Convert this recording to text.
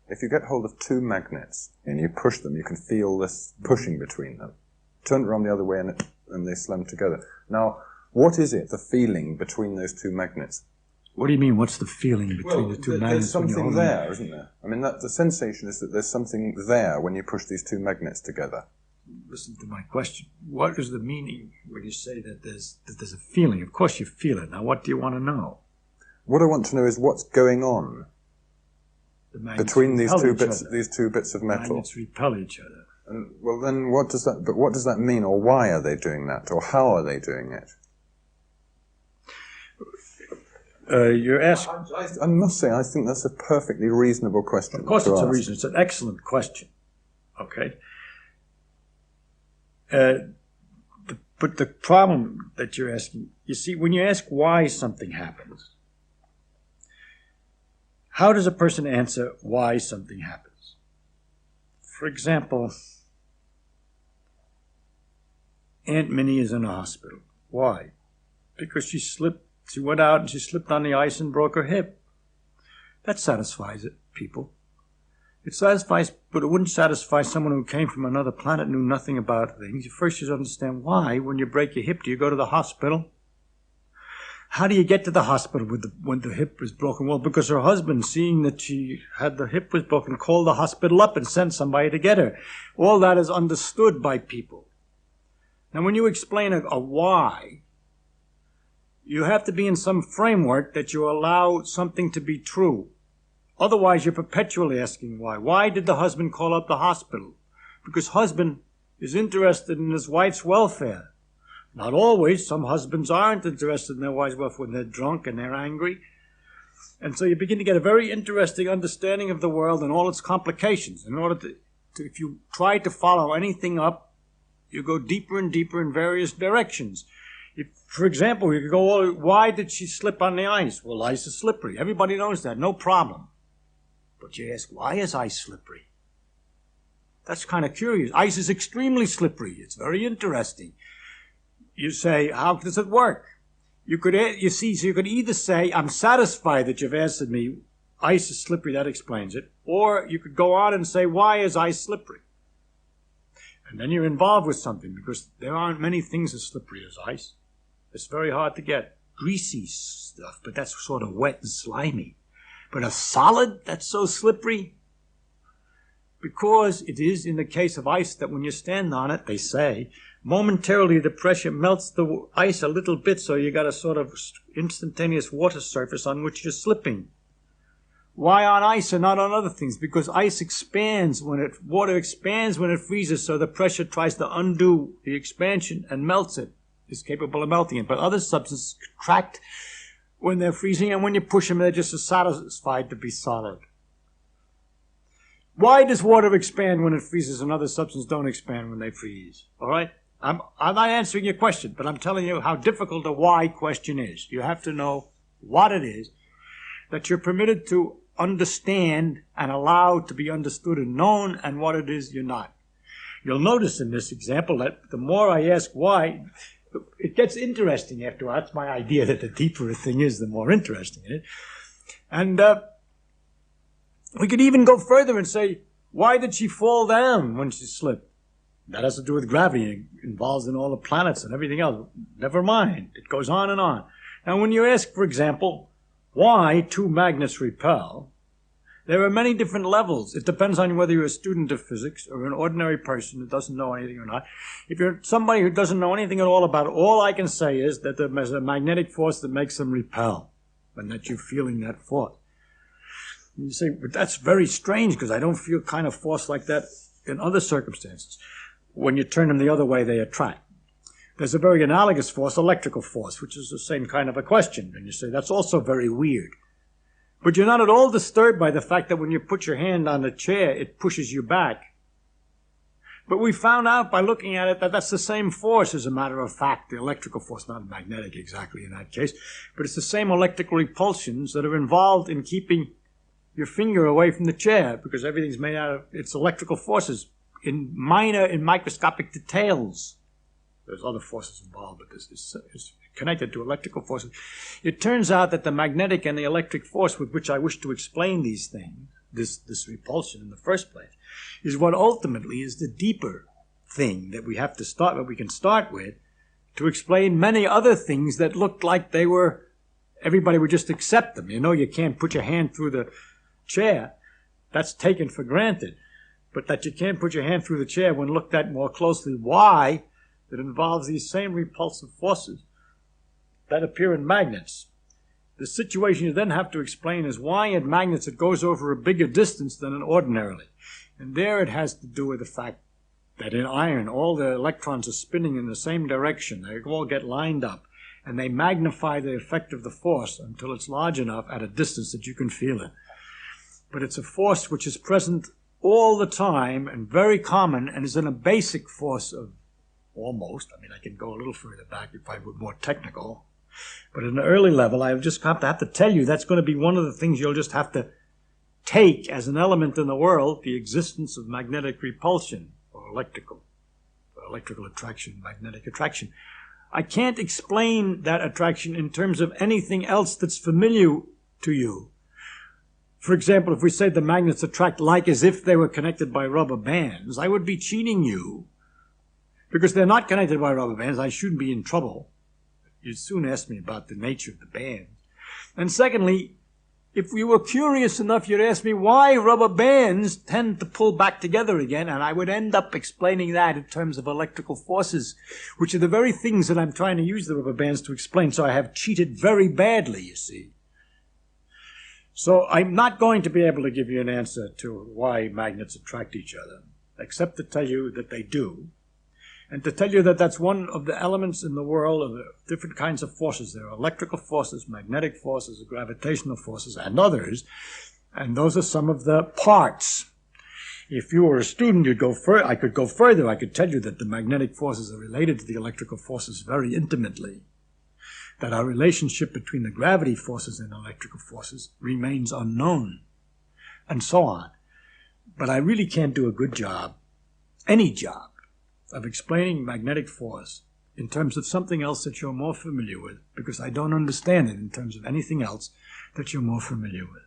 If you get hold of two magnets and you push them, you can feel this pushing between them. Turn it around the other way and they slam together. Now, what is it, the feeling between those two magnets? What do you mean, what's the feeling between the two magnets? There's something there, isn't there? I mean, the sensation is that there's something there when you push these two magnets together. Listen to my question. What is the meaning when you say that there's a feeling? Of course you feel it. Now, what do you want to know? What I want to know is what's going on between these two bits of metal. Magnets repel each other. And, well, then what does that mean, or why are they doing that, or how are they doing it? You're asking. I must say, I think that's a perfectly reasonable question. Of course, it's a reason. It's an excellent question. Okay. But the problem that you're asking, you see, when you ask why something happens, how does a person answer why something happens? For example, Aunt Minnie is in a hospital. Why? Because she went out and she slipped on the ice and broke her hip. That satisfies people. It satisfies, but it wouldn't satisfy someone who came from another planet, knew nothing about things. First, you understand why, when you break your hip, do you go to the hospital? How do you get to the hospital when the hip is broken? Well, because her husband, seeing that she had the hip was broken, called the hospital up and sent somebody to get her. All that is understood by people. Now, when you explain a why, you have to be in some framework that you allow something to be true. Otherwise, you're perpetually asking why. Why did the husband call up the hospital? Because husband is interested in his wife's welfare. Not always. Some husbands aren't interested in their wife's welfare when they're drunk and they're angry. And so you begin to get a very interesting understanding of the world and all its complications. In order to if you try to follow anything up, you go deeper and deeper in various directions. If, for example, you could go, why did she slip on the ice? Well, ice is slippery. Everybody knows that. No problem. But you ask, why is ice slippery? That's kind of curious. Ice is extremely slippery. It's very interesting. You say, how does it work? So you could either say, I'm satisfied that you've answered me, ice is slippery, that explains it. Or you could go on and say, why is ice slippery? And then you're involved with something, because there aren't many things as slippery as ice. It's very hard to get. Greasy stuff, but that's sort of wet and slimy. But a solid that's so slippery? Because it is in the case of ice that when you stand on it, they say, momentarily the pressure melts the ice a little bit, so you got a sort of instantaneous water surface on which you're slipping. Why on ice and not on other things? Because ice expands water expands when it freezes, so the pressure tries to undo the expansion and melts it. Is capable of melting it. But other substances contract when they're freezing, and when you push them, they're just satisfied to be solid. Why does water expand when it freezes and other substances don't expand when they freeze? All right? I'm not answering your question, but I'm telling you how difficult a why question is. You have to know what it is that you're permitted to understand and allowed to be understood and known, and what it is you're not. You'll notice in this example that the more I ask why, it gets interesting after all. That's my idea, that the deeper a thing is, the more interesting it is. And we could even go further and say, why did she fall down when she slipped? That has to do with gravity. It involves in all the planets and everything else. Never mind. It goes on and on. Now, when you ask, for example, why two magnets repel, there are many different levels. It depends on whether you're a student of physics or an ordinary person who doesn't know anything or not. If you're somebody who doesn't know anything at all about it, all I can say is that there's a magnetic force that makes them repel, and that you're feeling that force. And you say, but that's very strange, because I don't feel kind of force like that in other circumstances. When you turn them the other way, they attract. There's a very analogous force, electrical force, which is the same kind of a question. And you say, that's also very weird. But you're not at all disturbed by the fact that when you put your hand on the chair, it pushes you back. But we found out by looking at it that that's the same force, as a matter of fact. The electrical force, not magnetic exactly in that case, but it's the same electrical repulsions that are involved in keeping your finger away from the chair, because everything's made out of its electrical forces in microscopic details. There's other forces involved, but this is connected to electrical forces. It turns out that the magnetic and the electric force with which I wish to explain these things this repulsion in the first place, is what ultimately is the deeper thing that we can start with to explain many other things that looked like everybody would just accept them. You can't put your hand through the chair. That's taken for granted. But that you can't put your hand through the chair when looked at more closely. Why? That involves these same repulsive forces that appear in magnets. The situation you then have to explain is why in magnets it goes over a bigger distance than ordinarily. And there it has to do with the fact that in iron all the electrons are spinning in the same direction. They all get lined up, and they magnify the effect of the force until it's large enough at a distance that you can feel it. But it's a force which is present all the time and very common, and is in a basic force of almost, I can go a little further back if I were more technical, but at an early level I just have to tell you that's going to be one of the things you'll just have to take as an element in the world, the existence of magnetic repulsion, or electrical attraction, magnetic attraction. I can't explain that attraction in terms of anything else that's familiar to you. For example, if we say the magnets attract like as if they were connected by rubber bands, I would be cheating you. Because they're not connected by rubber bands, I shouldn't be in trouble. You'd soon ask me about the nature of the band. And secondly, if you were curious enough, you'd ask me why rubber bands tend to pull back together again, and I would end up explaining that in terms of electrical forces, which are the very things that I'm trying to use the rubber bands to explain. So I have cheated very badly, you see. So I'm not going to be able to give you an answer to why magnets attract each other, except to tell you that they do, and to tell you that that's one of the elements in the world of the different kinds of forces. There are electrical forces, magnetic forces, gravitational forces, and others, and those are some of the parts. If you were a student, I could go further. I could tell you that the magnetic forces are related to the electrical forces very intimately, that our relationship between the gravity forces and electrical forces remains unknown, and so on. But I really can't do a good job, any job, of explaining magnetic force in terms of something else that you're more familiar with, because I don't understand it in terms of anything else that you're more familiar with.